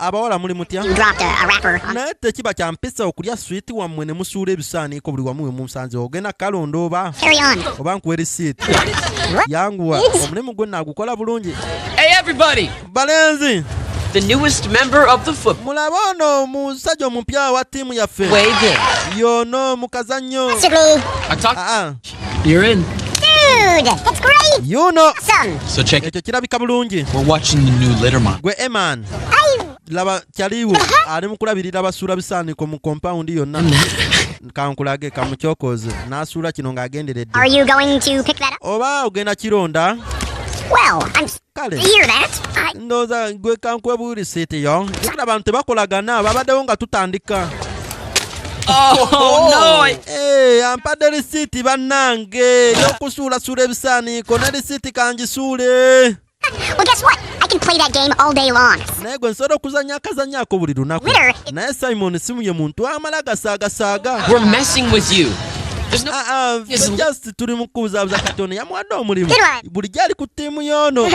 abawala muli mutya You dropped a rapper. naye tekiba kyampisa okulya swiiti wammwe ne musuula ebisaaniiko buli wamu we musanze ogenda kalondo Carry on. oba nkuwa erisiiti yanguwa omulimu gwe naagukola bulungi. Hey, everybody! Balenzi The newest member of the football. mulaba ono musajja omupya wa ttiimu yaffe Wave in. yono mukazannyo That's me. I talked. You're in. Dude, that's great. yuno Awesome. So check it. ekyo kirabika bulungi. We're watching the new Litterman. Gwe Eman laba kyaliwo ali mu kulabirira basuula bisaaniko mu kompawundi yonna kankulage kamukyokoze n'asuula kino ng'agenderedde Are you going to pick that up? oba ogenda kironda Well, I'm kale to hear that. ndowooza gwe kankuwebu risiiti yo jjukira abantu tebakolagana babaddewo nga tutandika. Oh, no! Ampadde risiiti bannange y'okusuulasuula ebisaaniiko ne risiiti kangisuule. Well, guess what? I can play that game all day long. naye gwe nsobola okuzannya akazannyaako buli lunaku Litter. naye Simon simu ye muntu amala gasaagasaaga. We're messing with you. There's no. Ffe just tuli mu kubuzabuza Katonda yamuwadde omulimu Good one. bulijjo ali ku ttiimu y'ono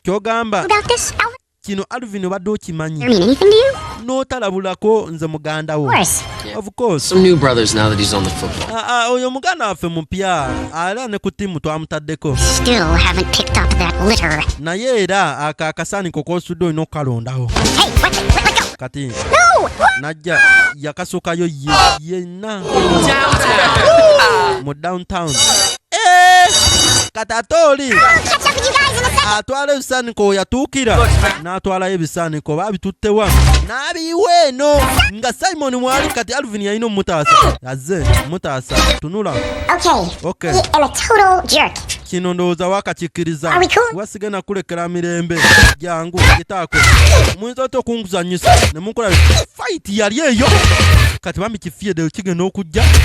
ky'ogamba About this, Alvin? kino Alvin obadde okimanyi Does it mean anything to you? n'otalabulako nze muganda wo. Of course. Of course. Some new brothers now that he's on the football. Oyo muganda waffe mupya era ne ku ttiimu twamutaddeko Still haven't picked up that litter. naye era akasaaniko k'osudde olina okukalondawo Hey, let go. kati No! What? najja yakasookayo yenna mu downtown. Kati ate oli Catch up with you guys in a second. atwala ebisaaniko yatuukira n'atwalayo ebisaaniko baabituttewa n'abiyiwa eno nga Simon mwali kati Alvin yalina omutaasa azze mutaasa tunula. Okay. I'm a total jerk. kino ndowooza wakakikkiriza Are we cool? wasige nakulekera mirembe jangu gitaako muyinza ote okunguzanyisa ne munkola fight yali eyo kati bambi kifyedde kigenda okujja